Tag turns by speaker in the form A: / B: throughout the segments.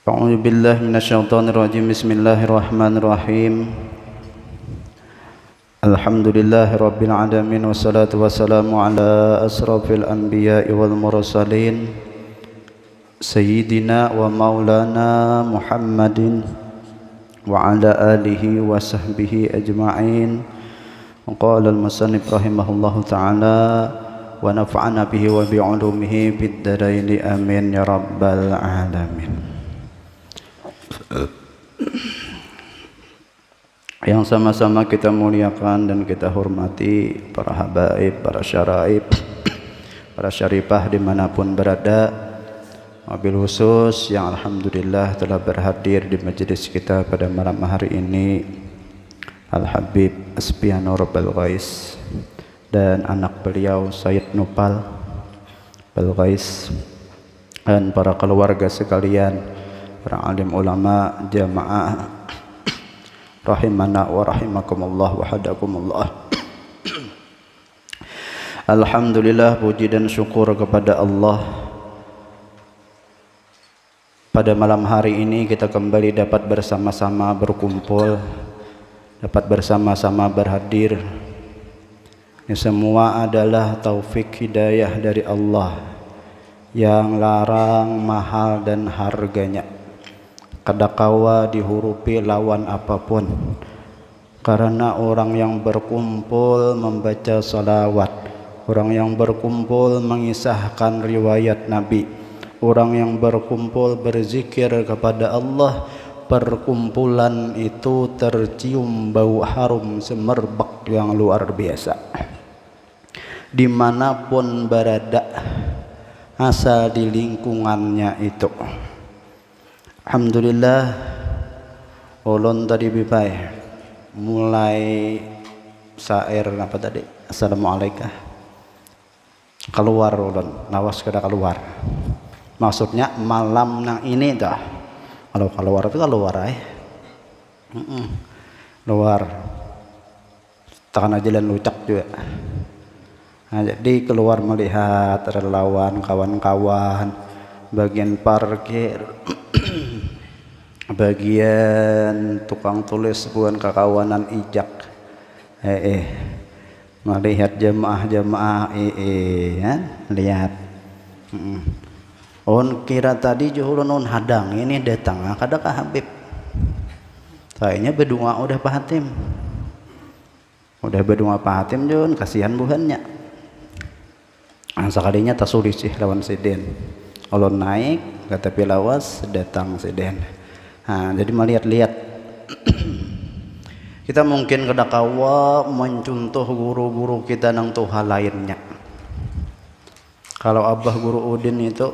A: A'udzu billahi minasyaitonir rajim. Bismillahirrahmanirrahim. Alhamdulillahirabbil alamin wassalatu wassalamu ala asrafil anbiya'i wal mursalin sayyidina wa maulana Muhammadin wa ala alihi wa sahbihi ajma'in. Qala al-musannif rahimahullahu ta'ala wa nafa'ana bihi wa bi'ulumihi bid daraini amin ya rabbal alamin. Yang sama-sama kita muliakan dan kita hormati para habaib, para syaraib, para syarifah dimanapun berada, wabil khusus yang alhamdulillah telah berhadir di majelis kita pada malam hari ini, Al-Habib Aspiano Rabbal Ghais dan anak beliau Sayyid Nupal Bal Ghais dan para keluarga sekalian, para alim ulama jamaah rahimana wa rahimakumullah wa hadakumullah. Alhamdulillah, puji dan syukur kepada Allah. Pada malam hari ini kita kembali dapat bersama-sama berkumpul, dapat bersama-sama berhadir. Ini semua adalah taufik hidayah dari Allah yang larang mahal dan harganya. Kadakawa dihurupi lawan apapun, karena orang yang berkumpul membaca salawat, orang yang berkumpul mengisahkan riwayat Nabi, orang yang berkumpul berzikir kepada Allah, perkumpulan itu tercium bau harum semerbak yang luar biasa. Dimanapun berada, asal di lingkungannya itu. Alhamdulillah, ulun tadi bipai mulai sair apa tadi, assalamualaikum, keluar ulun nawas kada keluar, maksudnya malam nang ini dah. Kalau keluar itu keluar keluar tekan aja dan lucak juga. Nah, jadi keluar melihat relawan, kawan-kawan, bagian parkir, bagian tukang tulis bukan kekawanan ijak, melihat jemaah-jemaah, ya, lihat. On kira tadi juhulun on hadang ini datang, kadang Habib. Kayaknya berdua udah Pak Hatim, udah berdua Pak Hatim Jun, kasihan buhannya. Sekalinya tak sulit sih lawan siden. Kalau naik kata pilawas datang seden. Nah, jadi melihat-lihat. Kita mungkin kedakawa mencontoh guru-guru kita nang tuha lainnya. Kalau Abah Guru Udin itu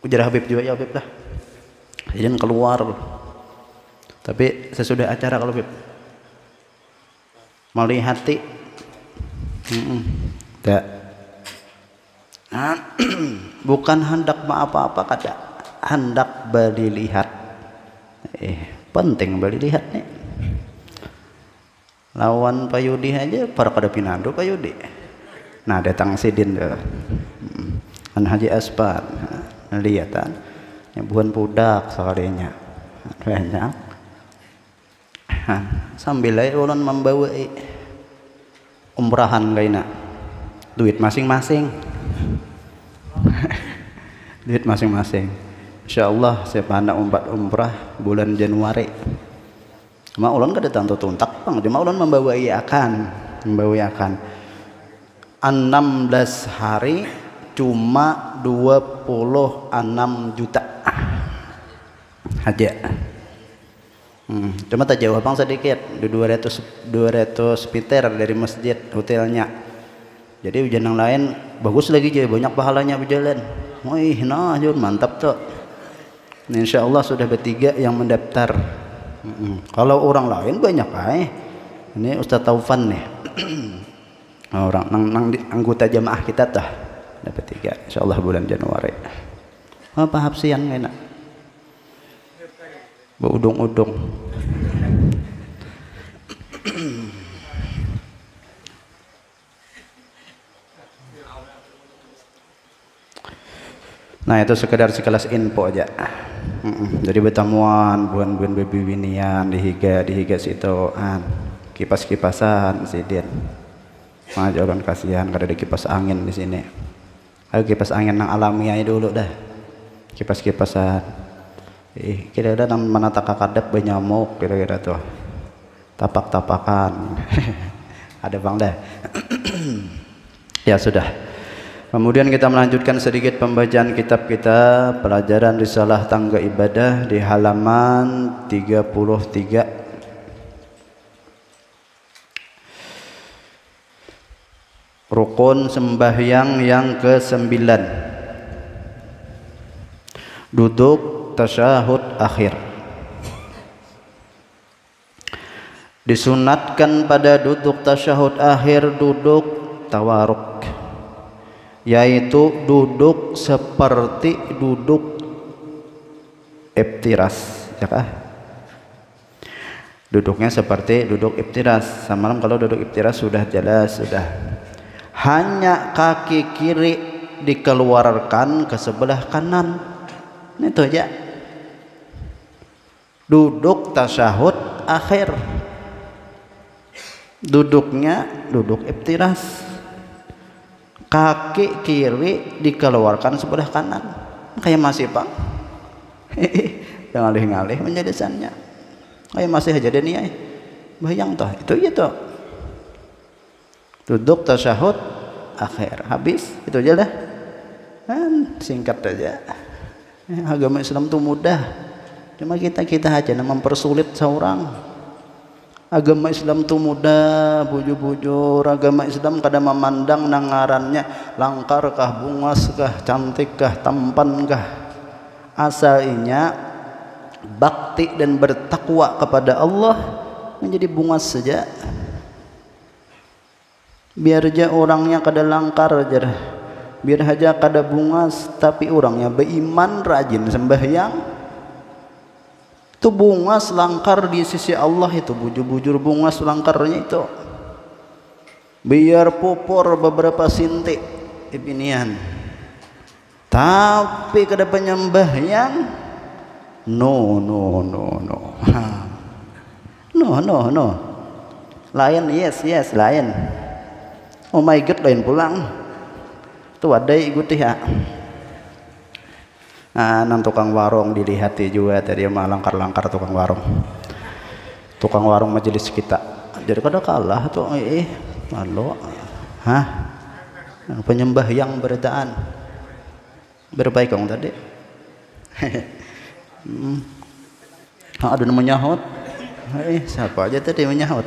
A: ujar Habib juga ya Habib lah. Izin keluar. Tapi sesudah acara kalau Habib melihati tak. Bukan hendak apa-apa kada, hendak bali lihat. Penting bali lihat nih. Lawan Pak Yudi aja para kada pinando Pak Yudi. Nah, datang sidin tuh. An Haji Aspar lihatan. Yang bukan pudak sekalinya. Banyak. Sambil aja ulun membawa umrahan kaina. Duit masing-masing. Duit masing-masing. Insyaallah saya pandang umrah bulan Januari. Cuma ulun kada tantu tuntak bang, cuma ulun membawa akan 16 hari cuma 26 juta aja. Cuma tak jauh bang sedikit, 200 meter dari masjid hotelnya. Jadi hujan yang lain bagus lagi je, banyak pahalanya berjalan. Wih, nah Jun mantap tuh. Insyaallah sudah bertiga yang mendaftar. Kalau orang lain banyak Ini Ustaz Taufan nih. Orang nang anggota jamaah kita dah dapat 3. Insyaallah bulan Januari. Apa hapsian enak. Beudung-udung. Nah, itu sekedar sekelas info aja. Jadi betamuan buan-buan bebibinian dihiga situan kipas-kipasan sidin. Majalon kasihan kada ada kipas angin di sini. Ayo kipas angin yang alamiah dulu dah. Kipas-kipasan. Kira-kira nang mana takakadap benyamuk kira-kira tuh. Tapak-tapakan. Ada bang dah. Ya sudah. Kemudian kita melanjutkan sedikit pembacaan kitab kita, pelajaran risalah tangga ibadah di halaman 33. Rukun sembahyang yang ke-9. Duduk tasyahud akhir. Disunatkan pada duduk tasyahud akhir duduk tawaruk, yaitu duduk seperti duduk iftiras, ya kah? Duduknya seperti duduk iftiras. Samalam kalau duduk iftiras sudah jelas, sudah. Hanya kaki kiri dikeluarkan ke sebelah kanan. Itu aja. Duduk tasyahud akhir. Duduknya duduk iftiras. Kaki kiri dikeluarkan sebelah kanan. Kayak masih pak. Yang ngalih-ngalih menjadisannya. Kayak masih aja deh nih. Bayang toh itu gitu. Duduk tasyahud akhir. Habis itu aja dah. Kan singkat aja. Agama Islam itu mudah. Cuma kita aja yang mempersulit seorang. Agama Islam itu mudah, bujur-bujur. Agama Islam kadang memandang nangarannya langkarkah, bungaskah, cantikkah, tampankah. Asalnya bakti dan bertakwa kepada Allah menjadi bungas saja. Biar aja orangnya kada langkar aja, biar aja kada bungas, tapi orangnya beriman, rajin sembahyang. Itu bungas langkar di sisi Allah, itu bujur-bujur bungas langkarnya itu. Biar pupur beberapa sintik ipinian, tapi kada penyembahyang no lain, yes lain. Oh my god, lain pulang tuh ada ikut ya. Nah, tukang warung dilihati juga tadi mah langkar-langkar tukang warung majelis kita. Jadi kada kalah tuh malo. Penyembah yang berdaan. Berbaik kong tadi. Ada namanya hot. Siapa aja tadi menyahut.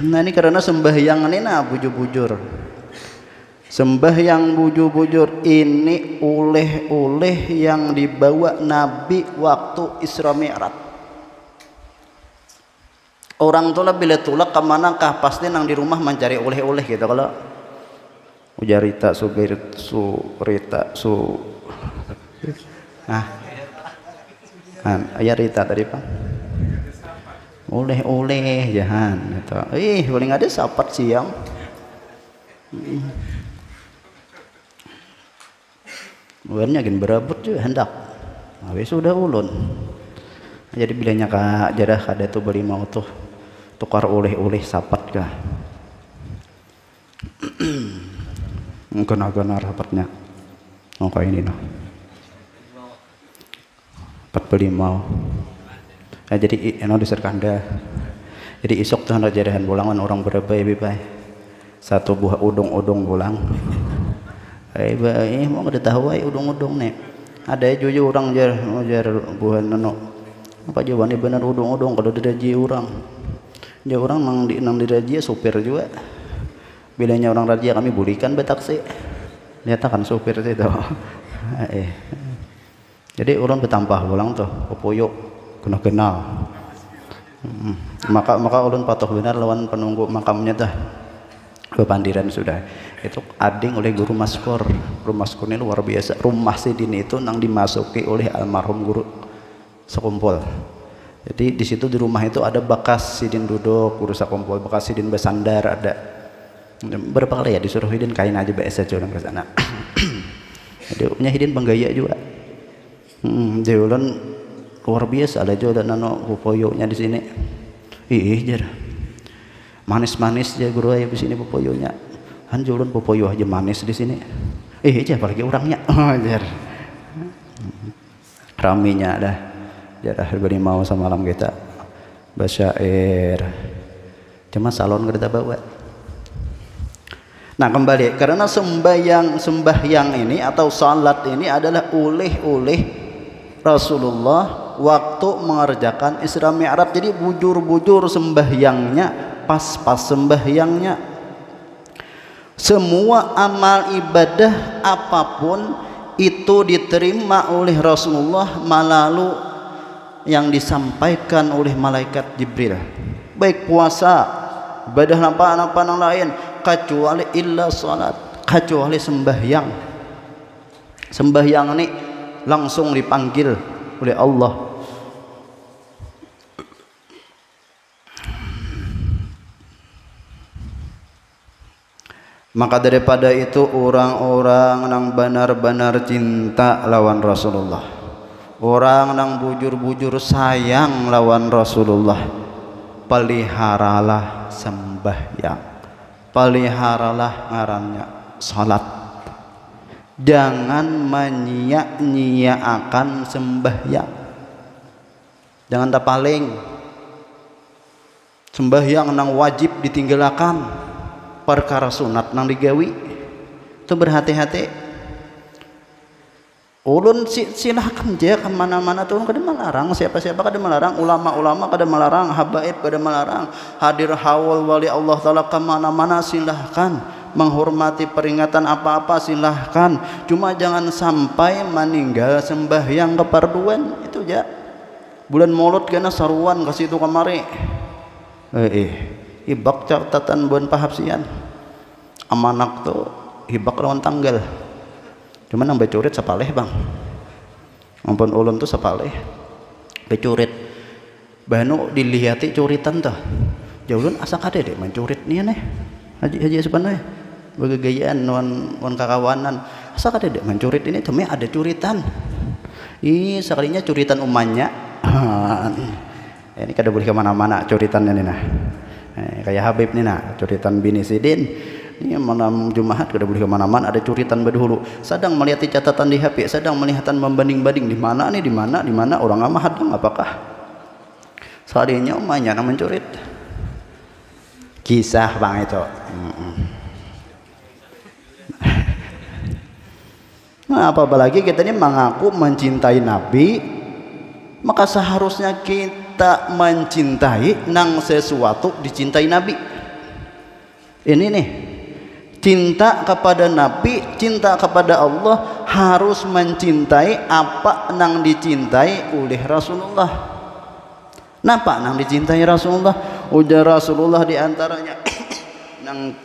A: Nah ini karena sembahyang ini bujur-bujur. Sembahyang bujur-bujur ini oleh yang dibawa Nabi waktu Isra Mi'raj. Orang tuh bila tulak kemanakah pasti nang di rumah mencari oleh-oleh gitu. Kalau ujarita ayarita tadi pak oleh-oleh jahan gitu. Paling ada sapat siang. Bukannya gin berabut juga hendak. Habis sudah ulun. Jadi bilanya kak jarah ada tuh beli mau tuh tukar oleh-oleh sapat kah. Mungkin agak rapatnya. Oh kayak ini noh. 45 mau. Jadi diserkan dah. Jadi isok tuh hendak jadahan bulangan orang berapa ya bibai. Satu buah udung-udung bulang. Mau kada tahu udung-udung nih. Ada juga orang jar buah nano. Apa jawabannya benar udung-udung kalau diraji orang. Dia orang nang diraji supir juga. Bilanya orang raja kami bulikan betaksi. Lihat kan supir itu. Jadi orang bertambah ulang tuh popoyok kena kenal. Maka ulun patuh benar lawan penunggu makamnya dah. Kepandiran sudah. Itu ading oleh guru Maskur. Guru Maskur ini luar biasa. Rumah Sidin itu nang dimasuki oleh almarhum guru sekumpul. Jadi di situ di rumah itu ada bekas Sidin duduk, guru sekumpul, bekas Sidin bersandar ada. Berapa kali ya disuruh Hidin kain aja biasa curang ke sana. Jadi punya Hidin penggaya juga. Dia ulun luar biasa ada juga nano pupoyonya di sini. Ih jar. Manis-manis aja guru aya di sini pupoyonya. Han ulun pupoyo aja manis di sini. Aja apalagi orangnya. Jar. Raminya dah. Jar beri mau sama malam kita. Basyair. Cuma salon kita bawa. Nah kembali karena sembahyang ini atau salat ini adalah oleh Rasulullah waktu mengerjakan Isra Mi'raj. Jadi bujur-bujur sembahyangnya, pas-pas sembahyangnya. Semua amal ibadah apapun itu diterima oleh Rasulullah melalui yang disampaikan oleh malaikat Jibril. Baik puasa, ibadah apa yang lain, kecuali illa salat, kecuali sembahyang. Sembahyang ini langsung dipanggil oleh Allah. Maka daripada itu orang-orang yang benar-benar cinta lawan Rasulullah, orang yang bujur-bujur sayang lawan Rasulullah, peliharalah sembahyang, peliharalah ngarannya salat. Jangan menyia-nyiakan sembahyang. Jangan tak paling sembahyang nang wajib ditinggalkan, perkara sunat nang digawi itu berhati-hati. Ulun silahkan aja kemana-mana tuh kada melarang, siapa-siapa kada melarang, ulama-ulama kada melarang, habaib kada melarang, hadir haul wali Allah Ta'ala kemana-mana silahkan, menghormati peringatan apa-apa silahkan, cuma jangan sampai meninggal sembahyang keparduan itu aja. Bulan Maulud kena saruan ke situ kemari. Hibak catatan buan pahapsian amanak tuh hibak lawan tanggal. Cuman nang becurit sapaleh bang, ampun ulun tuh sapaleh becurit banu dilihati curitan tuh jaulun asa kade deh mencurit nih nih haji sebenarnya bagagayaan wan kakawanan asa kade deh mencurit ini tuh ada curitan. Sekalinya curitan umanya ini kada boleh kemana-mana curitannya nih nah. Kayak Habib nih nah, curitan bini Sidin ini malam Jumat kada boleh kemana-mana, ada curitan berdahulu. Sedang melihat catatan di HP, sedang melihat membanding-banding di mana nih, di mana orang amah hadang apakah sadinya umanya nang mencurit. Kisah bang itu. Nah, apalagi kita ini mengaku mencintai Nabi, maka seharusnya kita mencintai nang sesuatu dicintai Nabi. Ini nih, cinta kepada Nabi, cinta kepada Allah harus mencintai apa nang dicintai oleh Rasulullah. Napa nang dicintai Rasulullah? Ujar Rasulullah diantaranya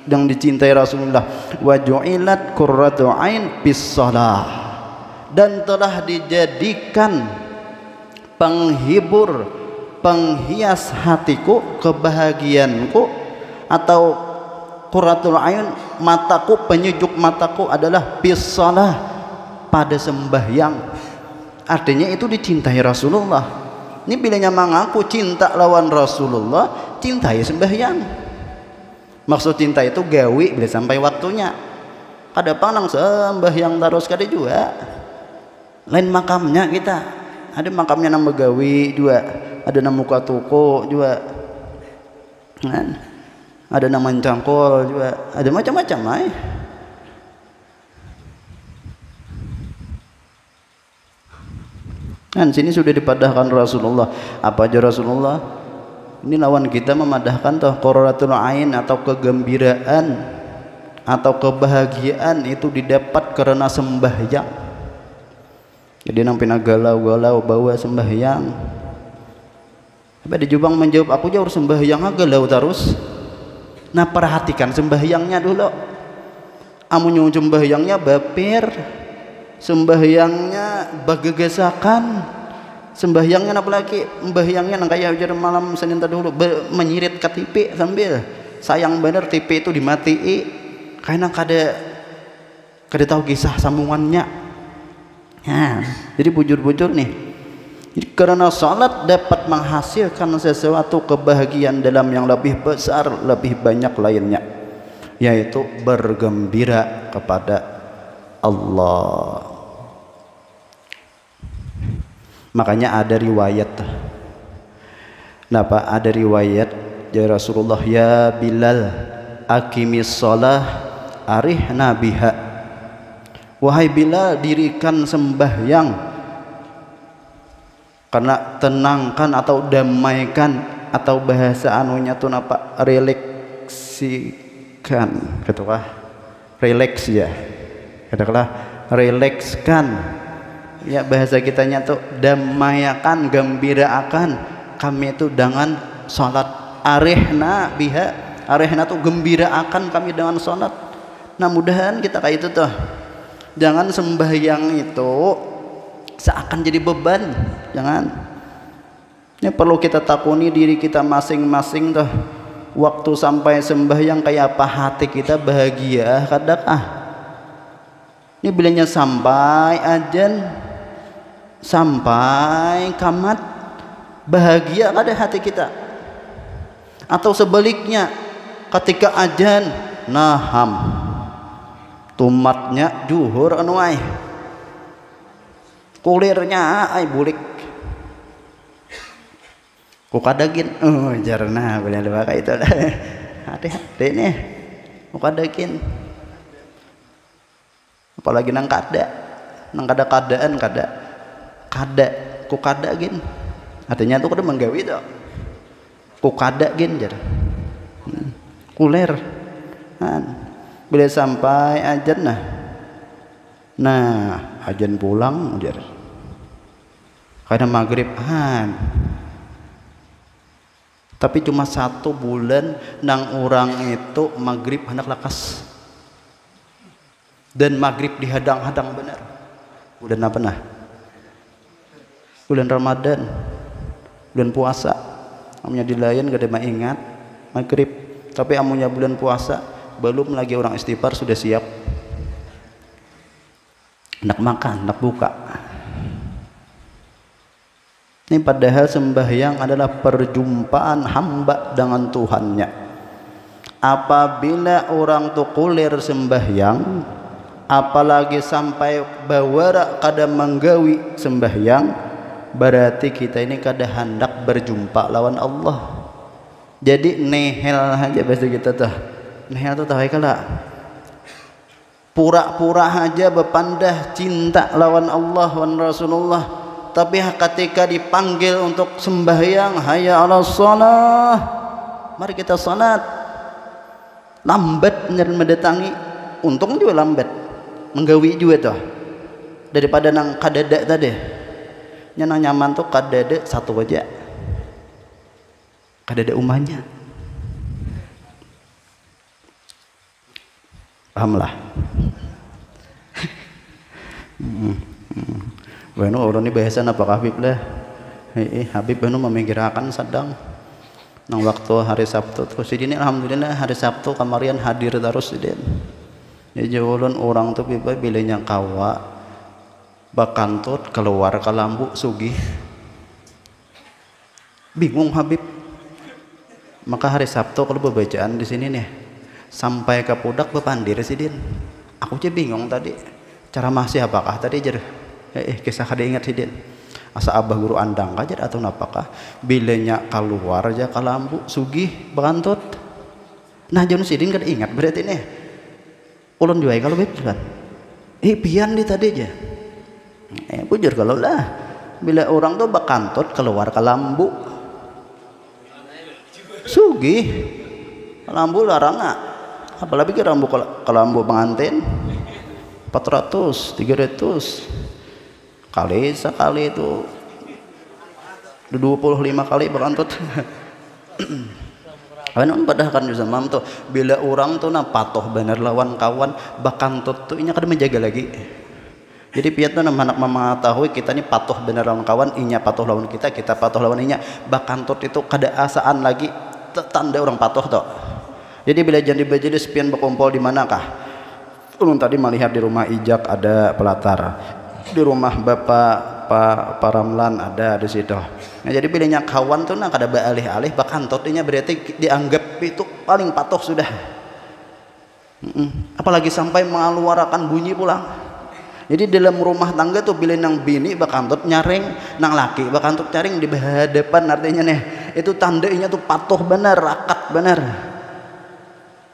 A: yang dicintai Rasulullah, wa ju'ilat qurratu ain bis shalah, dan telah dijadikan penghibur, penghias hatiku, kebahagiaanku atau qurratul ain, mataku, penyejuk mataku adalah bis shalah, pada sembahyang. Artinya itu dicintai Rasulullah. Ini bilanya mengaku cinta lawan Rasulullah, cintai sembahyang. Maksud cinta itu gawi bila sampai waktunya. Kada panang sembahyang terus kada juga. Lain makamnya kita. Ada makamnya nang begawi juga, ada nang muka toko juga. Kan? Ada nang mencangkol juga, ada macam-macam ay. Kan sini sudah dipadahkan Rasulullah. Apa aja Rasulullah? Ini lawan kita memadahkan toh qurratul ain atau kegembiraan atau kebahagiaan itu didapat karena sembahyang. Jadi nampina galau-galau bawa sembahyang. Tapi di Jubang menjawab, aku jauh sembahyang galau terus. Nah perhatikan sembahyangnya dulu. Amun sembahyangnya bapir, sembahyangnya bagagasakan, sembahyangnya apa lagi? Sembahyangnya nang kayak ujar malam Senin tadi dulu menyirit ke TV sambil sayang bener TV itu dimatii karena kada tahu kisah sambungannya. Ya, jadi bujur-bujur nih. Jadi karena salat dapat menghasilkan sesuatu kebahagiaan dalam yang lebih besar, lebih banyak lainnya, yaitu bergembira kepada Allah. Makanya ada riwayat. Kenapa? Ada riwayat ya Rasulullah, ya Bilal, aqimis shalah arihna biha. Wahai Bilal, dirikan sembahyang, karena tenangkan atau damaikan, atau bahasa anunya tuh apa, relaksikan, katakanlah relax ya, katakanlah relaxkan ya, bahasa kitanya tuh damaikan, gembirakan kami itu dengan salat. Arihna biha, arihna tuh gembirakan kami dengan salat. Nah mudahan kita kayak itu tuh, jangan sembahyang itu seakan jadi beban, jangan. Ini perlu kita takuni diri kita masing-masing tuh. Waktu sampai sembahyang kayak apa hati kita, bahagia kadakah? Ini bilanya sampai ajan, sampai kamat, bahagia ada hati kita. Atau sebaliknya, ketika ajan naham, tumatnya juhur anu ai, kulirnya ai bulik kukadagin, jarna boleh pakai itu dah. Hati-hati nih kukadagin, apalagi nang kada kadaan kada kukadagin, artinya tuh kada menggawi tuh kukadagin jar kuler. Bila sampai ajan nah ajan pulang jar karena maghrib tapi cuma 1 bulan nang orang itu maghrib hendak lakas dan maghrib dihadang-hadang benar. Bulan apa nah? Bulan Ramadan, bulan puasa. Amunya dilayan gak ada ingat maghrib, tapi amunya bulan puasa belum lagi orang istighfar sudah siap nak makan, nak buka. Ini padahal sembahyang adalah perjumpaan hamba dengan Tuhannya. Apabila orang tu kulir sembahyang, apalagi sampai bawara kada menggawi sembahyang, berarti kita ini kada hendak berjumpa lawan Allah. Jadi nehel aja bahasa kita tuh. Nehel tuh tahu kala pura-pura aja berpandah cinta lawan Allah wan Rasulullah, tapi ketika dipanggil untuk sembahyang, hayya 'alas shalah, mari kita salat, lambat mendatangi. Untung juga lambat menggawi juga tuh, daripada nang kadada tadi. Nang nyaman tuh kadada satu aja, kadada umahnya. Pahamlah. Bueno orang ini bahasan apa Habib lah. Habib Beno memikirkan sedang nang waktu hari Sabtu terus ini alhamdulillah hari Sabtu kemarin hadir terus den. Ya jawalun orang tuh bilanya kawa bakantut keluar ke lambu sugih. Bingung Habib. Maka hari Sabtu kalau bacaan di sini nih sampai ke pudak bepandir sih din. Aku aja bingung tadi cara masih apakah tadi jer kisah kada ingat sih din. Asa abah guru andang aja atau napakah bilanya keluar aja ke lambu sugih bakantut. Nah jangan sidin kada ingat berarti nih ulun juai kalau beb kan pian di tadi aja bujur kalau lah bila orang tuh bakantut keluar ke lambu sugih lambu larang apalagi ke lambu pengantin 400 300 kali sekali itu 25 kali berantut. Anu padahal kan juga mam tuh bila orang tuh patoh bener lawan kawan bakantut tuh inya kada menjaga lagi. Jadi piat tuh anak mengetahui kita ini patoh bener lawan kawan, inya patoh lawan kita patoh lawan inya. Bakantut itu kada asaan lagi tanda orang patoh tuh. Jadi bila jadi majelis pian berkumpul di manakah? Ulun tadi melihat di rumah Ijak ada pelatar. di rumah bapak Pak Ramlan ada di situ. Nah, jadi bilangnya kawan tuh nak ada alih-alih bakantotinya berarti dianggap itu paling patuh sudah. Apalagi sampai mengeluarkan bunyi pulang. Jadi dalam rumah tangga tuh bila nang bini bakantot nyaring, nang laki bakantot nyaring di hadapan artinya nih itu tandanya tuh patuh benar, rakat benar.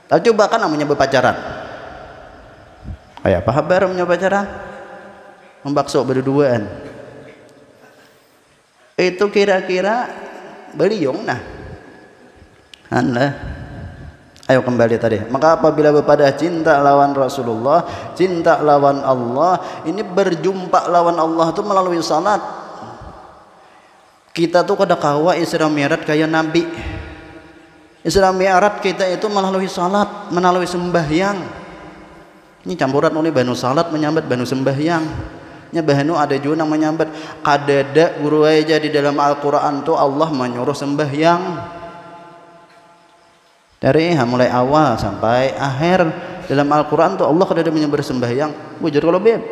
A: Tapi coba kan namanya berpacaran. Kayak apa kabar namanya pacaran? Membakso berduaan. Itu kira-kira beliung nah. Anda ayo kembali tadi. Maka apabila pada cinta lawan Rasulullah, cinta lawan Allah, ini berjumpa lawan Allah itu melalui salat. Kita tuh kada kawa Isra Mi'raj kayak Nabi. Isra Mi'raj kita itu melalui salat, melalui sembahyang. Ini campuran oleh banu salat menyambat banu sembahyang. Nya bahanu ada juga yang menyambat kadada guru aja di dalam Al-Qur'an tuh Allah menyuruh sembahyang. Dari mulai awal sampai akhir dalam Al-Qur'an tuh Allah kadada menyuruh sembahyang. Bujur kalau beb.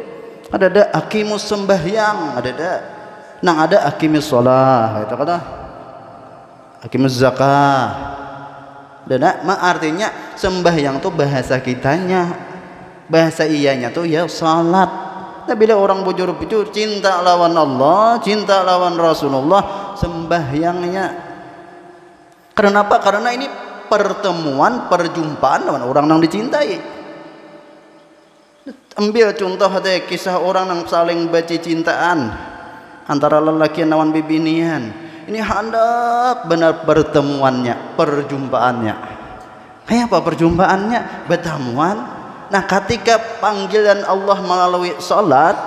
A: Ada aqimus sembahyang, ada nang ada aqimis shalah itu kata. Aqimus zakah. Dan artinya sembahyang tuh bahasa kitanya. Bahasa iyanya tuh ya salat. Nah bila orang bujur-bujur cinta lawan Allah, cinta lawan Rasulullah, sembahyangnya. Kenapa? Karena ini pertemuan, perjumpaan dengan orang yang dicintai. Ambil contoh deh kisah orang yang saling baci cintaan antara lelaki lawan bibinian. Ini hendak benar pertemuannya, perjumpaannya. Kayak apa perjumpaannya? Bertemuan. Nah ketika panggilan Allah melalui salat,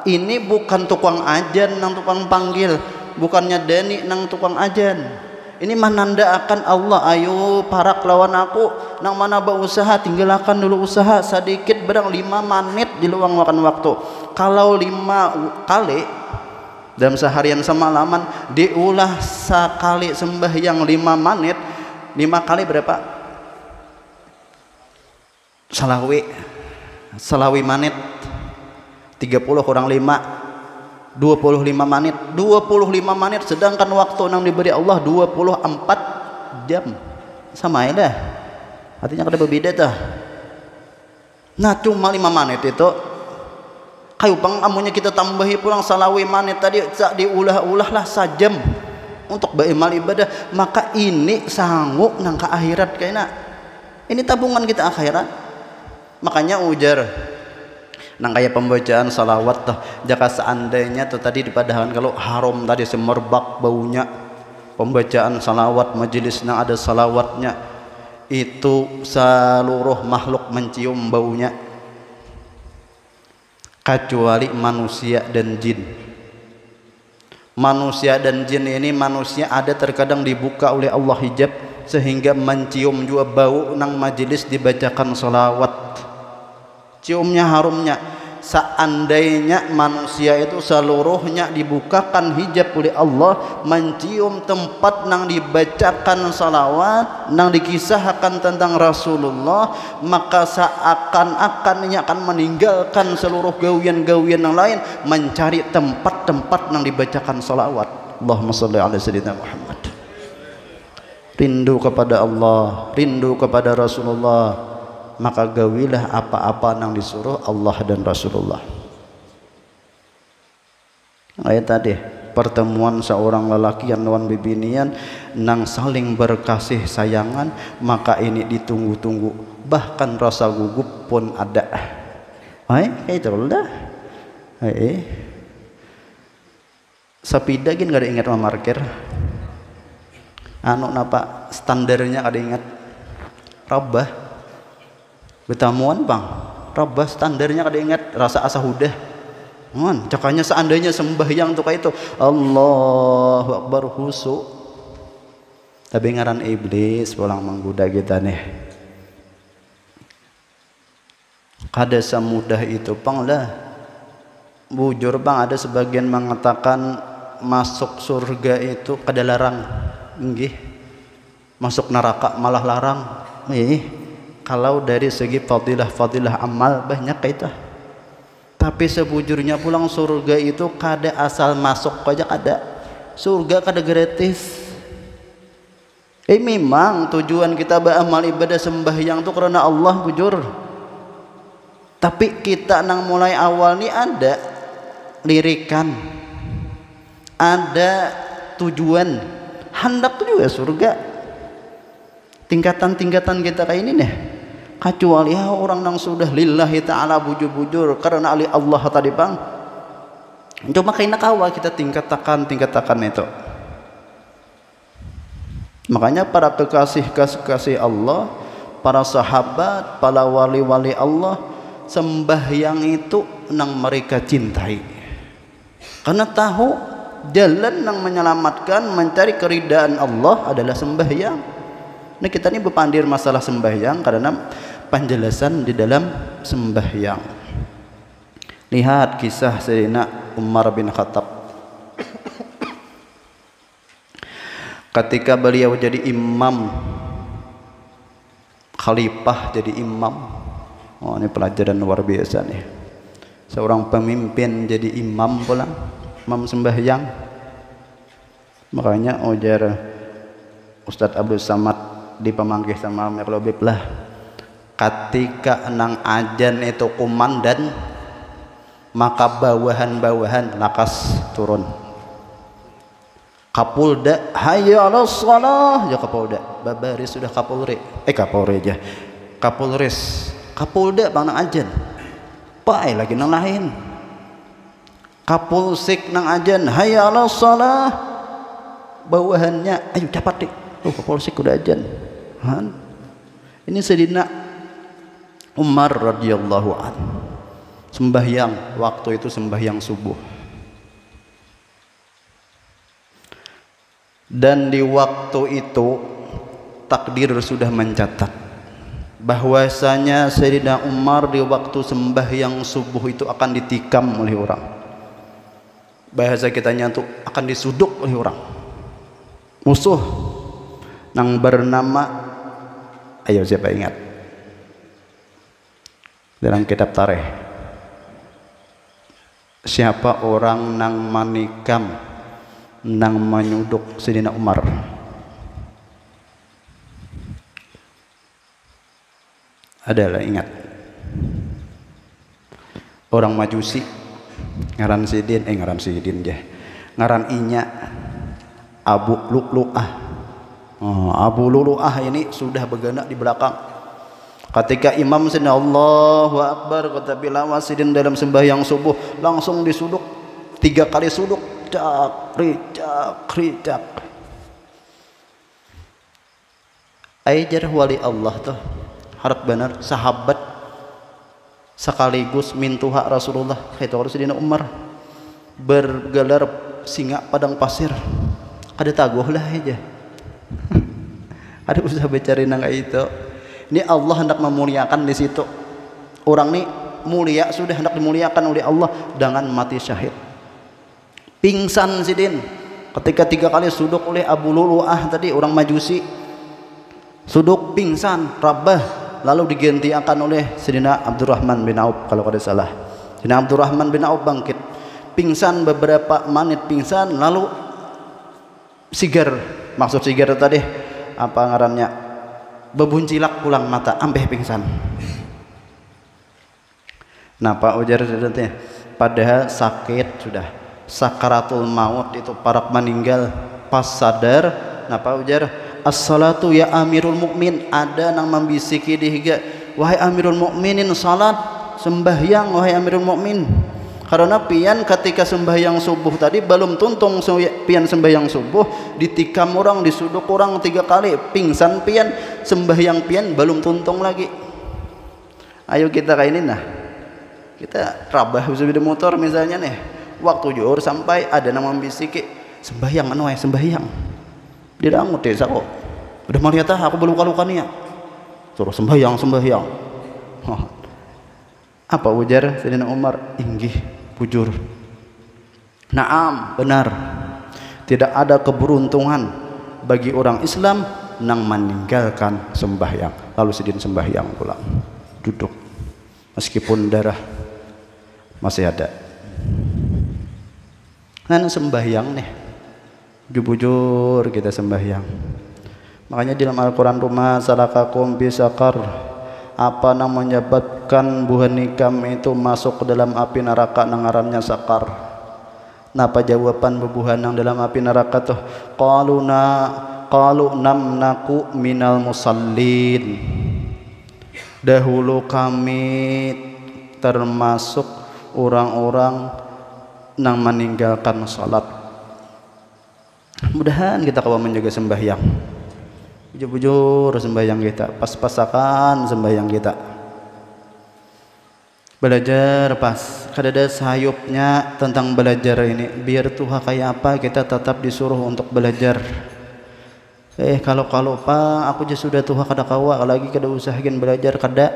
A: ini bukan tukang ajan nang tukang panggil, bukannya Dani nang tukang ajan. Ini menandakan Allah, ayo parak lawan aku, nang mana berusaha tinggalkan dulu usaha sedikit berang 5 menit di luang makan waktu. Kalau 5 kali dalam seharian semalaman diulah sekali sembahyang 5 menit, 5 kali berapa? Salawi menit 30 kurang 5 25 menit 25 menit sedangkan waktu yang diberi Allah 24 jam sama ya dah artinya kada berbeda dah. Nah cuma 5 menit itu kayu pang amunya kita tambahi pulang salawi menit tadi diulah-ulah lah sajam untuk beramal ibadah, maka ini sanggup nang ke akhirat kayaknya ini tabungan kita akhirat. Makanya ujar nang kayak pembacaan salawat tuh jika seandainya tuh tadi dipadahan kalau haram tadi semerbak baunya pembacaan salawat majelis nang ada salawatnya itu seluruh makhluk mencium baunya kecuali manusia dan jin. Manusia dan jin ini manusia ada terkadang dibuka oleh Allah hijab sehingga mencium juga bau nang majelis dibacakan salawat. Ciumnya harumnya. Seandainya manusia itu seluruhnya dibukakan hijab oleh Allah mencium tempat nang dibacakan salawat, nang dikisahkan tentang Rasulullah, maka seakan-akan ia akan meninggalkan seluruh gawian-gawian yang lain mencari tempat-tempat nang dibacakan salawat. Allahumma shalli ala sayyidina Muhammad. Rindu kepada Allah, rindu kepada Rasulullah, maka gawilah apa-apa yang disuruh Allah dan Rasulullah. Ayat tadi pertemuan seorang lelaki yang lawan bibinian nang saling berkasih sayangan, maka ini ditunggu-tunggu, bahkan rasa gugup pun ada. Kayak itu lah. Sepeda gin gak ada ingat memarkir. Napa standarnya ada ingat rabah betamuan bang rabah standarnya kada ingat rasa asa hudah cakanya seandainya sembahyang tuh kayak itu Allahu Akbar husu tapi ngaran iblis pulang menggoda kita nih kada semudah itu pang lah bujur bang ada sebagian mengatakan masuk surga itu kada larang nggih masuk neraka malah larang kalau dari segi fadilah amal banyak kita Tapi sebujurnya pulang surga itu kada asal masuk aja ada. Surga kada gratis. Memang tujuan kita beramal ibadah sembahyang itu karena Allah bujur. Tapi kita nang mulai awal nih ada lirikan, ada tujuan, hendak tuh juga surga. Tingkatan-tingkatan kita kayak ini nih. Kecuali ya orang yang sudah lillahi ta'ala bujur-bujur karena ali Allah tadi bang, cuma kena kawal kita tingkatakan itu. Makanya para kekasih Allah, para sahabat, para wali-wali Allah, sembahyang itu nang mereka cintai karena tahu jalan yang menyelamatkan mencari keridaan Allah adalah sembahyang. Nah kita ini berpandir masalah sembahyang karena penjelasan di dalam sembahyang. Lihat kisah Sayyidina Umar bin Khattab ketika beliau jadi imam, khalifah jadi imam. Oh ini pelajaran luar biasa nih. Seorang pemimpin jadi imam pula, imam sembahyang. Makanya ujar Ustadz Abdul Samad di pemanggih sama Merlobib lah, ketika nang ajan itu kumandan maka bawahan-bawahan lakas turun. Kapolda hayya 'alas shalah ya kapolda, babaris sudah kapolri aja kapolres kapolda bang nang ajan pai lagi nang lain kapolsek nang ajan hayya 'alas shalah, bawahannya ayo cepat deh, kapolsek udah ajan. Ini Sayyidina Umar radhiyallahu anhu sembahyang, waktu itu sembahyang subuh, dan di waktu itu takdir sudah mencatat bahwasanya Sayyidina Umar di waktu sembahyang subuh itu akan ditikam oleh orang. Bahasa kitanya tuh akan disuduk oleh orang musuh nang bernama, ayo siapa ingat dalam kitab tarikh, siapa orang nang manikam nang menyuduk Sayyidina Umar? Adalah ingat orang Majusi ngaran Sidin ngaran inya Abu Lu'lu'ah. Abu Lu'lu'ah ini sudah bergerak di belakang ketika imam Sayyidina Allahu Akbar kata bilawa Sidin dalam sembahyang subuh langsung disuduk 3 kali suduk, cak. Ajar wali Allah tuh harap benar sahabat sekaligus mintuha Rasulullah itu Sayyidina Umar bergelar singa padang pasir, ada taguh lah aja. Ada usaha bicara nang itu. Ini Allah hendak memuliakan di situ. Orang ini mulia, sudah hendak dimuliakan oleh Allah dengan mati syahid. Pingsan Sidin ketika 3 kali suduk oleh Abu Lu'lu'ah tadi, orang Majusi. Suduk pingsan, rabah, lalu digantikan oleh Sayyidina Abdurrahman bin Auf kalau kada salah. Sayyidina Abdurrahman bin Auf bangkit. Pingsan beberapa menit pingsan, lalu sigar, maksud sigar tadi apa ngarannya, bebuncilak pulang mata ambeh pingsan. Napa ujar saudara? Padahal sakit sudah, sakaratul maut itu parak meninggal, pas sadar napa ujar, as-salatu ya amirul mukmin, ada nang membisiki dihiga, wahai amirul mukminin salat, sembahyang wahai amirul mukmin. Karena pian ketika sembahyang subuh tadi belum tuntung pian sembahyang subuh ditikam orang, disuduk orang 3 kali, pingsan pian, sembahyang pian belum tuntung lagi. Ayo kita kayak ini nah, kita rabah sepeda motor misalnya nih, waktu juhur sampai ada nama bisiki sembahyang anu sembahyang dirangut desa kok udah melihat aku belum kalukannya suruh sembahyang. Apa ujar Sayyidina Umar? Inggih bujur, naam benar, tidak ada keberuntungan bagi orang Islam nang meninggalkan sembahyang. Lalu Sidin sembahyang pulang, duduk meskipun darah Masih ada. Nah, sembahyang nih. Jujur kita sembahyang. Makanya di dalam Al-Quran rumah salakakum bisakar, apa yang menyebabkan buhan nikam itu masuk ke dalam api neraka nangarannya sakar. Napa jawaban bebuhan yang dalam api neraka tuh? Qalu namnaku minal musallin. Dahulu kami termasuk orang-orang yang meninggalkan salat. Mudahan kita kawan menjaga sembahyang. Bujur sembahyang kita, pas-pasakan sembahyang kita. Belajar pas, kada sayupnya tentang belajar ini. Biar Tuhan kayak apa kita tetap disuruh untuk belajar. Kalau Pak, aku aja sudah Tuhan kada kawa lagi kada usahakan belajar kada.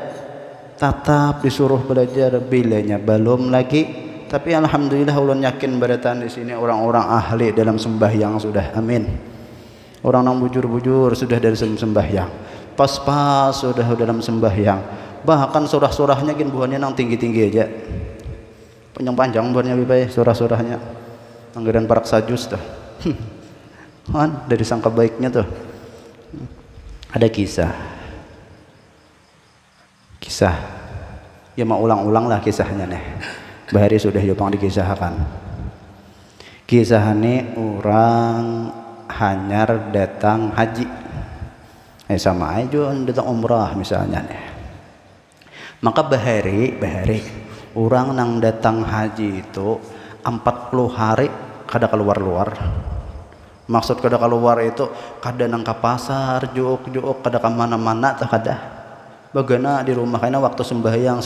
A: Tetap disuruh belajar bilanya belum lagi. Tapi alhamdulillah ulun yakin beratan di sini orang-orang ahli dalam sembahyang sudah. Amin. Orang yang bujur-bujur sudah dari sembahyang. Pas-pas sudah dalam sembahyang. Bahkan surah-surahnya gin buahnya nang tinggi-tinggi aja. Panjang-panjang buahnya lebih surah-surahnya. Anggaran parak sajus tuh. Kan dari sangka baiknya tuh. Ada kisah. Ya mau ulang-ulang lah kisahnya nih. Bahari sudah yopang dikisahkan. Kisah ini orang hanyar datang haji. Sama aja datang umrah misalnya nih. Maka bahari orang nang datang haji itu 40 hari kada keluar-luar. Maksud kada keluar itu kada nang ka pasar, juuk kada ke mana-mana tak kada. Bagana di rumah karena waktu sembahyang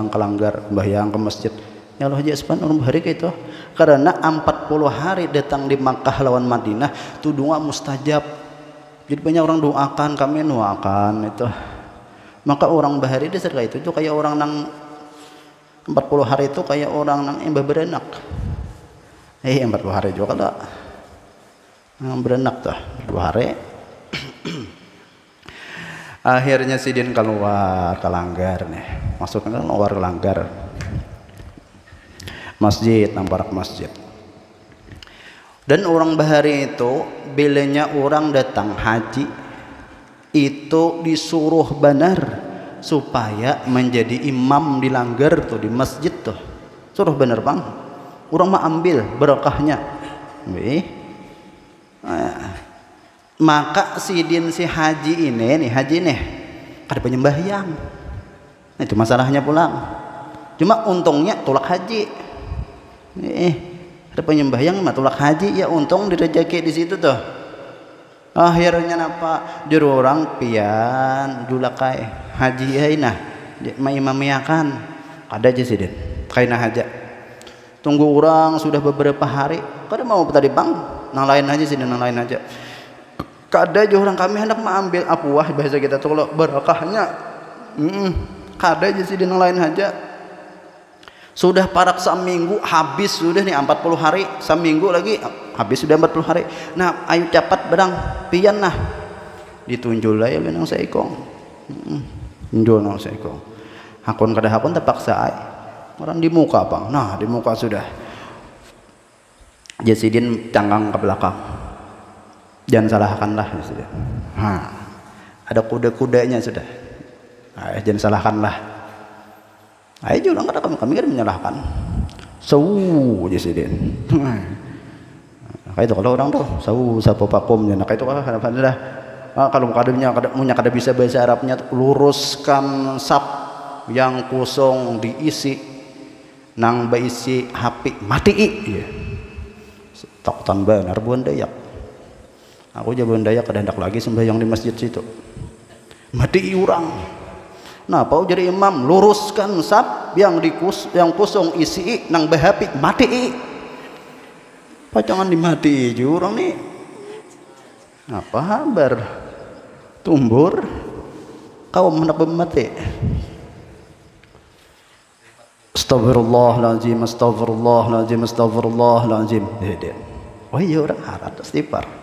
A: kelanggar, sembahyang ke masjid. Ya Allah aja sepan orang bahari gitu. Karena 40 hari datang di Makkah lawan Madinah tu doa mustajab. Jadi banyak orang doakan, kami doakan itu. Maka orang bahari dasar kayak itu kayak orang nang 40 hari itu kayak orang nang imbah berenak. 40 hari juga kada. Berenak tuh 2 hari. Akhirnya sidin keluar kelanggar nih. Masuknya keluar kelanggar. Masjid, nampak masjid. Dan orang bahari itu bilanya orang datang haji itu disuruh benar supaya menjadi imam di langgar tuh di masjid tuh. Suruh benar bang. Orang mau ambil berkahnya. Maka si haji ini kada penyembahyang. Itu masalahnya pulang. Cuma untungnya tolak haji. Ada penyembahyang mah tolak haji ya untung direjeki di situ tuh. Akhirnya napa juru orang pian julakai haji aina imamiakan ada aja sih den kaina haja. Tunggu orang sudah beberapa hari kada mau tadi bang nang lain aja sih nang lain aja. Kada aja orang kami hendak mengambil apuah bahasa kita tuh kalau berkahnya. Kada aja sih nang lain aja. Sudah parak seminggu habis sudah nih 40 hari seminggu lagi habis sudah 40 hari. Nah ayo cepat berang pian nah ditunjul lah ya benang seikong. Tunjul nang seikong. Hakun kada hakun terpaksa ay. Orang di muka bang. Nah di muka sudah. Jasidin canggang ke belakang. Jangan salahkanlah sudah. Ada kuda-kudanya sudah. Jangan salahkanlah. Ayo orang kata kami kan menyalahkan. Aja sih den. Kayak itu kalau orang tuh sapa pakumnya. Nah kayak itu dah. Kalau kada bisa bahasa Arabnya luruskan sap yang kosong diisi nang baisi HP mati. Iya. Takutan benar buan Dayak. Aku aja buan Dayak kada hendak lagi sembahyang di masjid situ. Mati orang. Nah, pau jadi imam luruskan sab yang kosong isi nang bahapi mati. Jangan dimati jurang nih. Apa kabar? Tumbur kau hendak mati. Astagfirullahaladzim, astagfirullahaladzim, astagfirullahaladzim. Oh iya orang harap istighfar.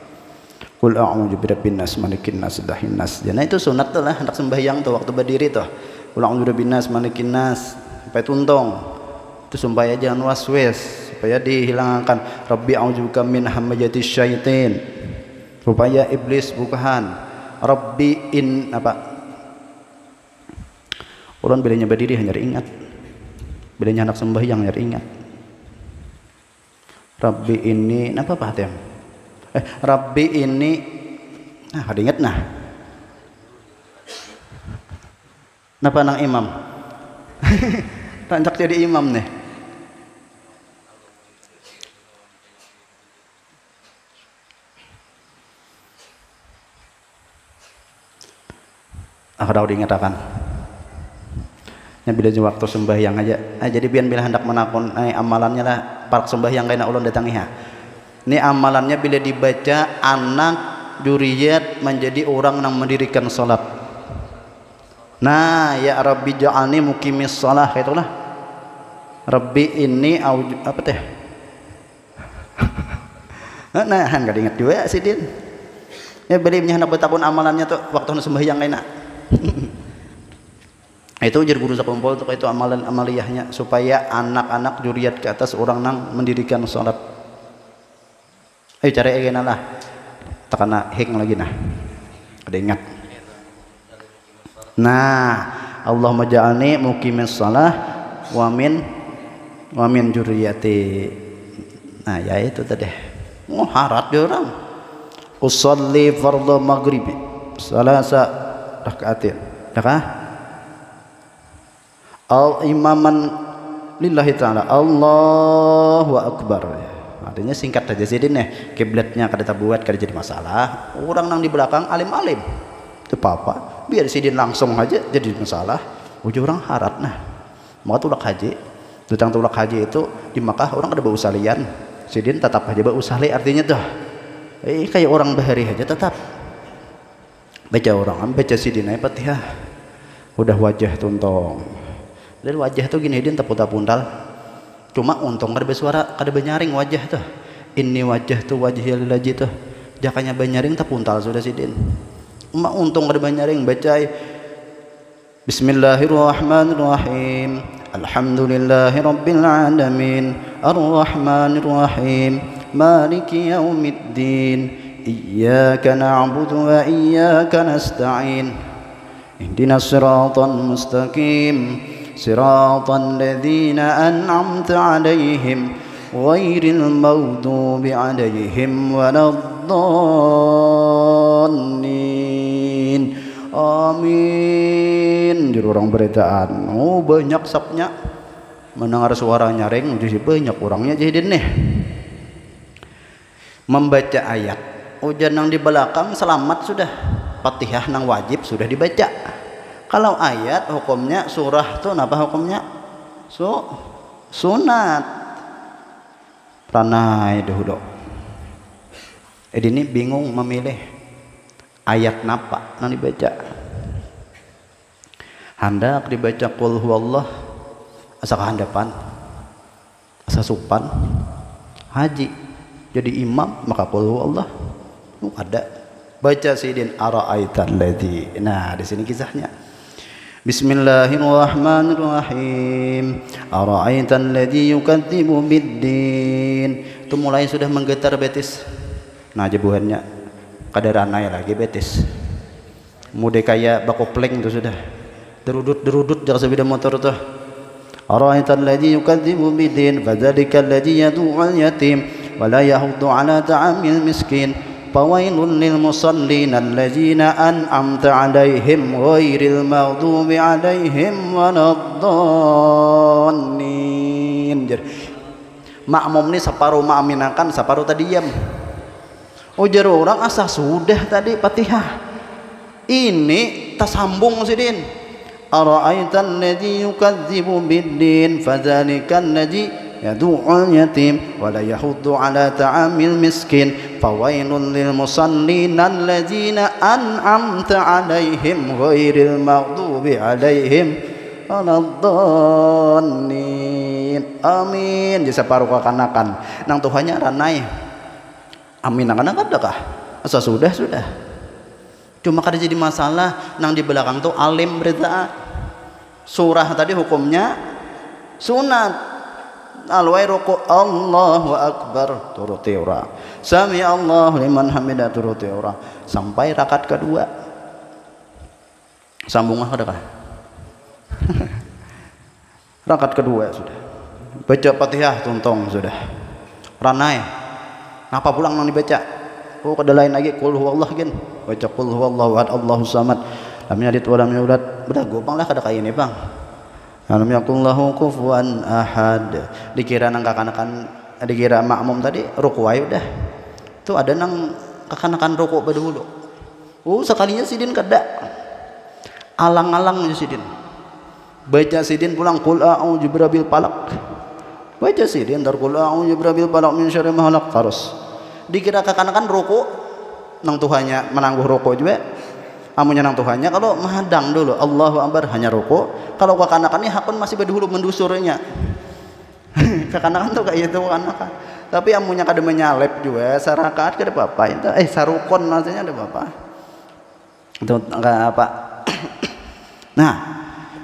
A: Qul a'udzu birabbin nas malikin nas ilahin nas. Jadi itu sunat tuh lah hendak sembahyang tuh waktu berdiri tuh. Qul a'udzu birabbin nas malikin nas sampai tuntung. Itu supaya jangan waswas, supaya dihilangkan. Rabbi a'udzubika min hamazatis syaitin, supaya iblis bukan. Rabbi in apa? Orang bilanya berdiri hanya ingat, bilanya anak sembahyang hanya ingat. Rabbi ini apa tem? Rabbi ini ada ingat nah. Napa nang imam? Rancak jadi imam nih. Udah diingatkan. Nya bila waktu sembahyang aja. Jadi bila hendak menakon amalannya lah park sembahyang kaina ulun datangi ha. Ini amalannya bila dibaca anak juriyat menjadi orang yang mendirikan salat. Nah, ya Rabbi ja'alni muqimis shalah kayak itulah. Rabbi ini apa teh? Nah, enggak diingat juga si Din. Ya beli hendak betapun amalannya tuh waktu sembahyang kaina. Itu ujar guru sakumpul untuk itu amalan amaliyahnya supaya anak-anak juriat ke atas orang nang mendirikan sholat. Ayo cari egena lah takana hik lagi nah ada ingat. Nah Allahumma ja'alni muqimis shalah wa min juriyati. Nah ya itu tadi harat dia orang usolli fardhu maghribi salasa rakaatin dah al imaman lillahi ta'ala Allahu akbar. Artinya singkat saja sih nih kiblatnya kada buat kada jadi masalah. Orang nang di belakang alim-alim itu apa biar sidin langsung aja jadi masalah. Ujung orang harat nah mau tulak haji tentang tulak haji itu di Makkah orang kada bawa usalian sidin tetap aja bawa usali artinya tuh kayak orang bahari aja tetap baca orang baca sidin aja Fatihah udah wajah tuntong. Dari wajah tuh gini dia taput-tapuntal. Cuma untung kada bersuara, kada benyaring wajah tuh. Ini wajah tuh wajhil lillahi tuh. Jakanya benyaring tapuntal sudah sidin. Cuma untung kada benyaring baca Bismillahirrahmanirrahim. Alhamdulillahirabbil alamin. Arrahmanirrahim. Maliki yaumiddin. Iyyaka na'budu wa iyyaka nasta'in. Ihdinas siratal mustaqim. صراط الذين أنعمت عليهم غير المغضوب عليهم ولا الضالين amin. Jadi orang beritaan banyak sapnya mendengar suara nyaring jadi banyak orangnya jadi nih membaca ayat ujian yang di belakang selamat sudah Fatihah nang wajib sudah dibaca. Kalau ayat hukumnya surah tuh apa hukumnya? Sunat. Pranai dahulu. Ini bingung memilih ayat napa nang dibaca. Hendak dibaca qul huwallah asa kehandapan. Asa supan. Haji jadi imam maka qul huwallah. Ada baca sidin ara'aital ladzi. Nah, di sini kisahnya. Bismillahirrahmanirrahim. Ara'aital ladzi yukadzibu biddin. Itu mulai sudah menggetar betis. Nah jebuhannya kadaranai lagi betis. Mude kaya bakopleng itu sudah. Derudut jangan sepeda motor tuh. Ara'aital ladzi yukadzibu biddin fadzalikal ladzi yad'ul yatim wa la yahuddu 'ala ta'amil miskin. Fawailul lil musallin alladzina an'amta 'alaihim ghairil maghdubi 'alaihim waladdallin. Makmum ni separuh mengaminakan, separuh tadi diam. Ujar orang asa sudah tadi Fatihah. Ini tersambung sidin. Ara'aital ladzi yukadzibu biddin fadzalikal ladzi yad'ul yatim wa la yahuddu 'ala ta'amil miskin fawailul lil musallin alladzina an'amta 'alaihim ghairil maghdubi 'alaihim waladdallin. Amin. Jadi separuh kekanakan nang Tuhannya ranai. Amin nang adakah? Asa sudah. Cuma kada jadi masalah nang di belakang tuh alim berita. Surah tadi hukumnya sunat. alwai ruku Allahu akbar turuti ora, sami Allahu liman hamidah turuti ora, sampai rakaat kedua sambung kah? Rakaat kedua sudah baca Fatihah tuntong sudah ranai napa pulang nang dibaca oh kada lain lagi qul huwallah gen baca qul huwallahu ahad Allahus samad lam yalid wa lam yulad udah gopang lah kada kaya ini bang lam yakul lahu kufuwan ahad dikira nang kakanakan dikira makmum tadi ruku aja udah itu ada nang kakanakan ruku pada dulu sekalinya sidin kada alang-alang sidin baca sidin pulang qul a'udzu birabbil falaq baca sidin dar qul a'udzu birabbil falaq min syarri ma khalaq terus dikira kakanakan ruku nang Tuhannya menangguh ruku juga amunnya nang Tuhannya kalau mahadang dulu Allahu akbar hanya ruku kalau kakanakan ini hakun masih berdahulu mendusurnya kakanakan tuh kayak itu kakanakan tapi amunnya kada menyalep juga sarakaat kada apa-apa itu sarukon maksudnya ada apa-apa itu enggak apa nah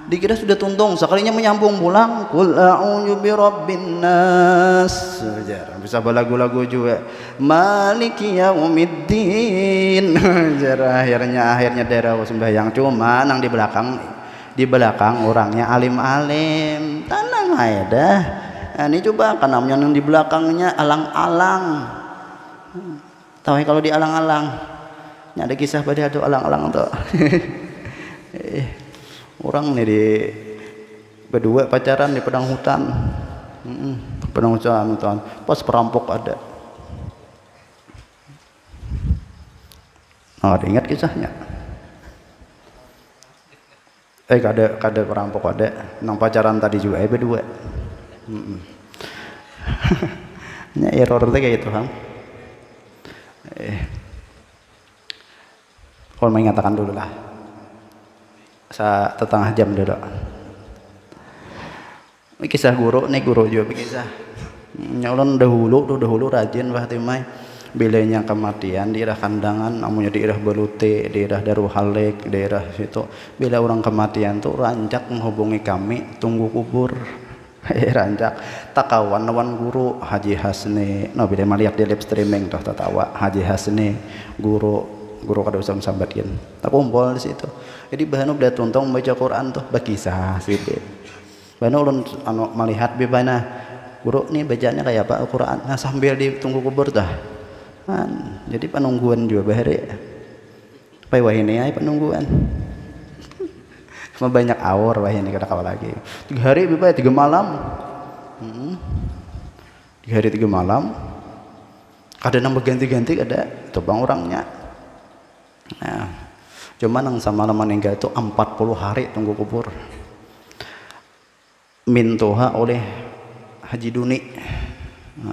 A: dikira sudah tuntung sekalinya menyambung pulang qul a'udzu birabbin nas bisa balagu-lagu juga maliki yaumiddin akhirnya daerah sembahyang cuma nang di belakang orangnya alim-alim tenang aja dah ini coba kan namanya yang di belakangnya alang-alang tahu kalau di alang-alang ada kisah pada itu alang-alang tuh orang nih di berdua pacaran di padang hutan pas perampok ada ada ingat kisahnya kada perampok ada nang pacaran tadi juga berdua nya error teh kayak itu Bang kalau mengatakan dulu lah setengah jam dulu kisah guru juga kisah nyalon dahulu rajin Fatimah bilanya kematian di daerah kandangan namanya di daerah Belute daerah Darul Halik daerah situ bila orang kematian tuh rancak menghubungi kami tunggu kubur rancak takawan lawan guru Haji Hasni bila melihat di live streaming tuh tatawa Haji Hasni guru kada usah sambatin tak kumpul di situ jadi bahan udah tuntong baca Quran tuh bakisah sih bahan ulun melihat bebana guru nih bacanya kayak apa Al-Quran nah sambil ditunggu kubur dah jadi penungguan juga bahari apa wah ini ay penungguan cuma banyak awor wah ini kada kawal lagi 3 hari bebas 3 malam 3 hari 3 malam kada nambah ganti-ganti kada itu bang orangnya nah cuma nang sama meninggal itu 40 hari tunggu kubur mintoha oleh Haji Duni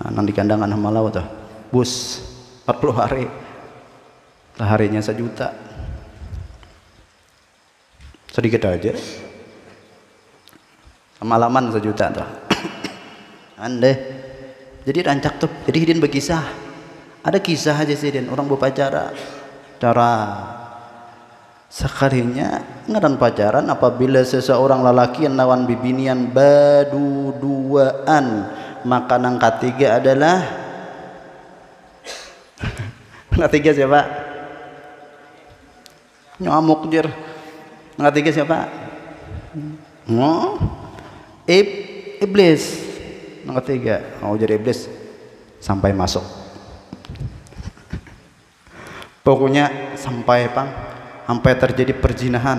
A: nang di kandangan Hamalau tuh bus 40 hari harinya 1 juta sedikit aja malaman 1 juta tuh andeh jadi rancak tuh jadi hidin berkisah ada kisah aja sih din orang berpacara cara sekalinya ngaran pacaran apabila seseorang lelaki yang lawan bibinian baduduaan maka nang ketiga adalah nang ketiga siapa nyamuk jer nang ketiga siapa iblis nang ketiga jadi iblis sampai masuk pokoknya sampai terjadi perzinahan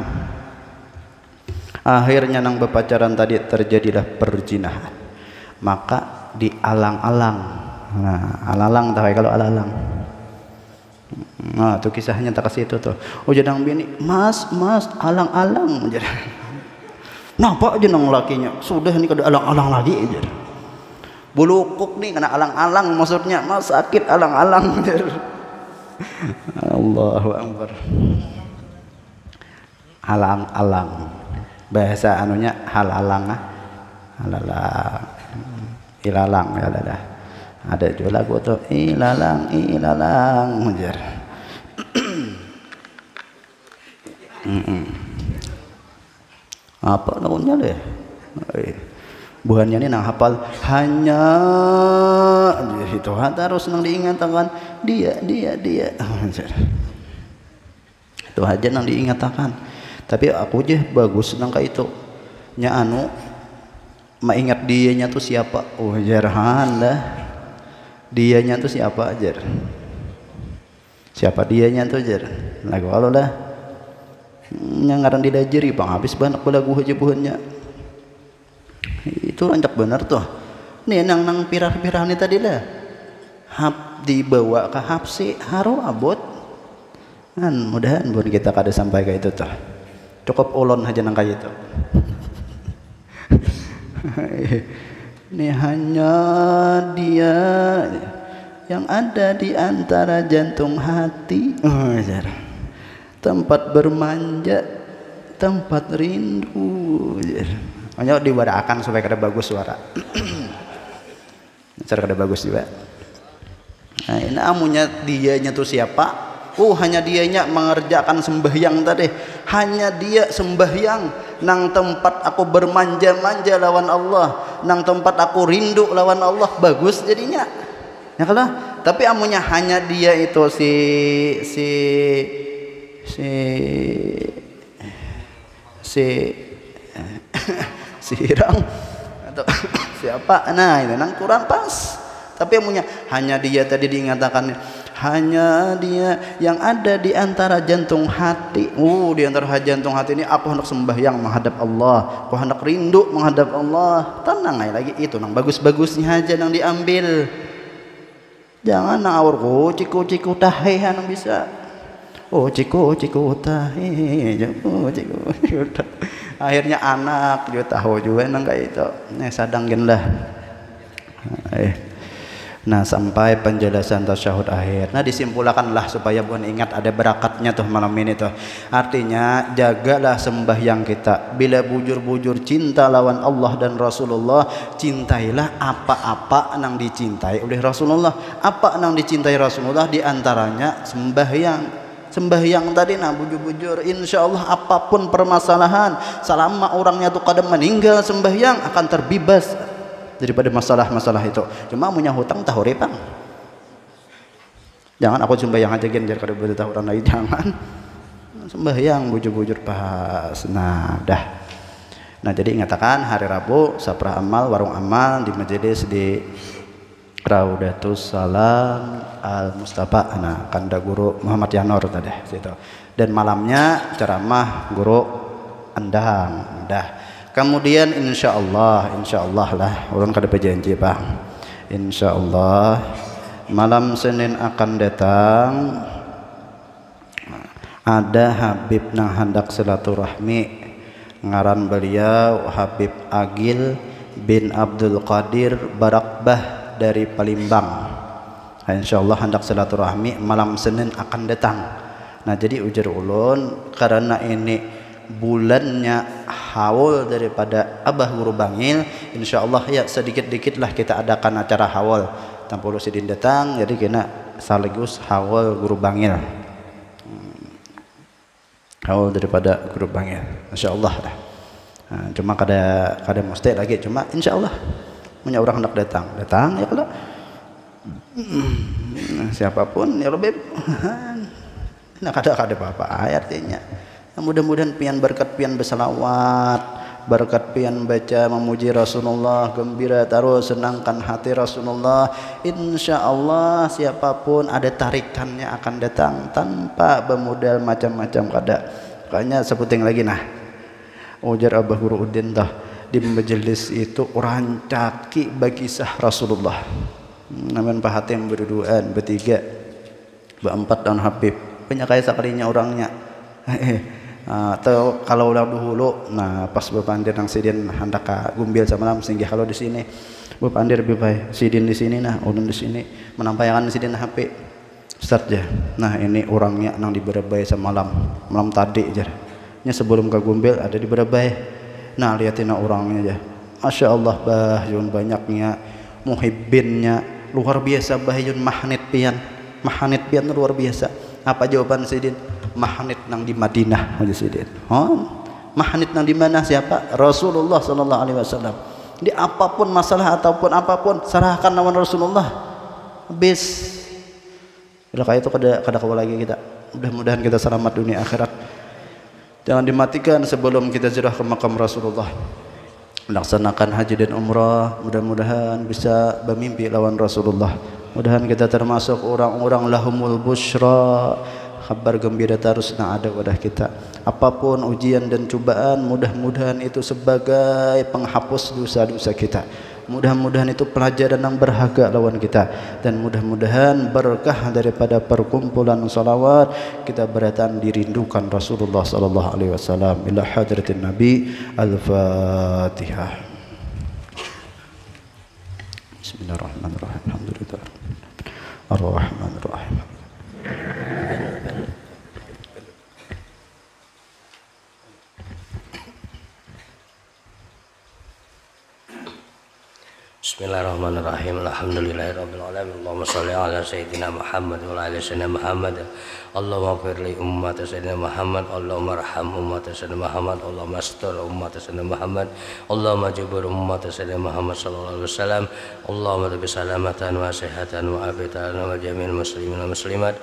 A: akhirnya nang berpacaran tadi terjadilah perzinahan maka di alang-alang alang-alang tahu kalau alang-alang nah itu kisahnya tak kasih itu tuh jadang bini mas alang-alang nampak aja nang lakinya sudah ini kada alang-alang lagi aja bulukuk nih kena alang-alang maksudnya mas sakit alang-alang Allahu Akbar alang-alang bahasa anunya halalang halalang ilalang ya ada juga lagu tuh ilalang menjer apa lagunya deh buhannya ini nang hafal hanya itu terus nang diingatkan dia itu aja nang diingatkan. Tapi aku aja bagus nang kayak itu nya anu maingat dianya tuh siapa. Oh jarhan dah dianya tuh siapa ajar, siapa dianya tuh ajar lagu kalau dah yang ngarang didajari bang habis banyak lagu aja buhannya itu rancak bener tuh nih nang pirah-pirah nih tadi lah hap dibawa ke hapsi haro abot kan mudahan buat kita kada sampai kayak itu tuh cukup ulon aja nang kayak itu. Ini hanya dia yang ada di antara jantung hati, tempat bermanja, tempat rindu. Hanya diwadakan supaya kada bagus suara. Cara kada bagus juga. Nah, ini amunya dianya tuh siapa? Hanya dianya mengerjakan sembahyang tadi. Hanya dia sembahyang nang tempat aku bermanja-manja lawan Allah, nang tempat aku rindu lawan Allah, bagus jadinya. Ya kalah. Tapi amunya hanya dia itu sirang atau siapa, nah itu nang kurang pas. Tapi amunya hanya dia tadi diingatakan hanya dia yang ada di antara jantung hati. Di antara jantung hati ini aku hendak sembahyang menghadap Allah, aku hendak rindu menghadap Allah. Tenang aja lagi itu nang bagus-bagusnya aja nang diambil. Jangan nang awur ciku tahe nang bisa. Ciku tahe, ciku. Akhirnya anak juga tahu juga nang kayak itu. Sadangin lah. Nah sampai penjelasan tasyahud akhir. Nah disimpulkanlah supaya bukan ingat ada berakatnya tuh malam ini tuh. Artinya jagalah sembahyang kita. Bila bujur-bujur cinta lawan Allah dan Rasulullah, cintailah apa-apa nang dicintai oleh Rasulullah. Apa nang dicintai Rasulullah diantaranya sembahyang. Sembahyang tadi nah bujur-bujur insya Allah apapun permasalahan selama orangnya tuh kadang meninggal sembahyang akan terbebas daripada masalah-masalah itu. Cuma punya hutang tahu repang. Jangan aku sembahyang aja gen jar kada boleh tahu orang lain, jangan. Sembahyang bujur-bujur pas. Nah, dah. Nah, jadi ingatakan hari Rabu saprah amal warung amal di majelis di Raudatus Salam Al Mustafa. Nah, kanda guru Muhammad Yanor tadi situ. Dan malamnya ceramah guru Endang. Dah. Kemudian insya Allah lah orang kada berjanji pak. Insya Allah malam Senin akan datang ada Habib nang hendak silaturahmi ngaran beliau Habib Agil bin Abdul Qadir Barakbah dari Palembang. Insya Allah hendak silaturahmi malam Senin akan datang. Nah jadi ujar ulun karena ini bulannya haul daripada Abah Guru Bangil, insya Allah ya sedikit-dikit lah kita adakan acara haul tanpa sidin datang, jadi kena sekaligus haul Guru Bangil, haul daripada Guru Bangil, insya Allah dah. Nah, cuma kada mesti lagi, cuma insya Allah punya orang hendak datang ya kalau siapapun ya lebih nah kada apa-apa artinya. Mudah-mudahan pian berkat pian bersalawat, berkat pian baca memuji Rasulullah, gembira terus senangkan hati Rasulullah. Insya Allah siapapun ada tarikannya akan datang tanpa bermodal macam-macam kada. Kayaknya sebuting lagi nah. Ujar Abah Guru Udin dah di majelis itu rancaki bagi kisah Rasulullah. Namun Pak Hatim berduaan bertiga, berempat dan Habib. Punya kayak sekalinya orangnya. Atau kalau udah dulu, nah pas berpandir nang sidin hendak gumbil sama malam singgih kalau di sini berpandir lebih baik sidin di sini nah ulun di sini menampaikan sidin HP start ya. Nah ini orangnya nang di Berabai semalam tadi aja. Nya sebelum ke gumbil ada di Berabai. Nah lihatin orangnya aja. Masya Allah bahyun banyaknya muhibbinnya luar biasa bahyun mahnit pian luar biasa. Apa jawaban sidin? Mahnit nang di Madinah aja sidin. Mahnit nang di mana siapa? Rasulullah sallallahu alaihi wasallam. Di apapun masalah ataupun apapun serahkan lawan Rasulullah. Habis. Bila kayak itu kada kawa lagi kita. Mudah-mudahan kita selamat dunia akhirat. Jangan dimatikan sebelum kita ziarah ke makam Rasulullah. Melaksanakan haji dan umrah, mudah-mudahan bisa bermimpi lawan Rasulullah. Mudahan kita termasuk orang-orang lahumul busyra, kabar gembira terusnya ada pada kita. Apapun ujian dan cobaan, mudah-mudahan itu sebagai penghapus dosa-dosa kita. Mudah-mudahan itu pelajaran yang berharga lawan kita, dan mudah-mudahan berkah daripada perkumpulan salawat kita beratan dirindukan Rasulullah sallallahu alaihi wasallam. Ila hadratin Nabi. Al-Fatihah. Bismillahirrahmanirrahim. Alhamdulillah. Ar-Rahmanir-Rahim.
B: Bismillahirrahmanirrahim. Alhamdulillahirabbil alamin. Allahumma shalli ala sayyidina Muhammad wa ala sayyidina Muhammad. Allahumma ighfir li ummati sayyidina Muhammad. Allahumma arham ummati sayyidina Muhammad. Allahumma astur ummati sayyidina Muhammad. Allahumma jibur ummati sayyidina Muhammad sallallahu alaihi wasallam. Allahumma tabi salamatan wa sihhatan wa afiyatan wa jami'il muslimin wa muslimat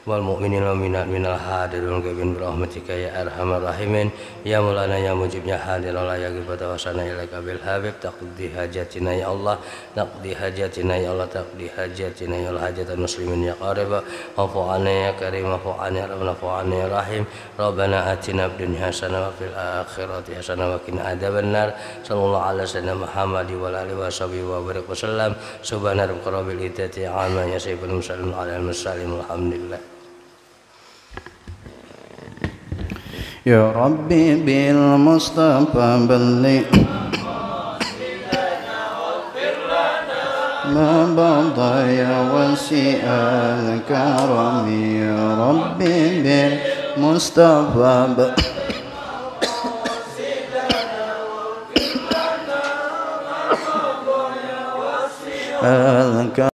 B: wal mu'minin wal mu'minat minal hadirin ghaibin birahmatika ya arhamar rahimin ya maulana ya mujibnya hadir la yaghibata wasana ilaika bil habib taqdi hajatina ya Allah taqdi hajatina ya Allah taqdi hajatina ya Allah hajatan muslimin ya qarib afu anna ya karim afu anna rabbana afu anna ya rahim rabbana atina fid dunya hasanah wa fil akhirati hasanah wa qina adzabannar sallallahu alaihi wasallam Muhammad wa alihi washabihi wa barik wasallam subhana rabbika rabbil izzati amma yasifun sallallahu alaihi wasallam alhamdulillah.
A: Ya Rabbi bil Mustafa balli ma bada ya wasi'al karami ya Rabbi bil Mustafa balli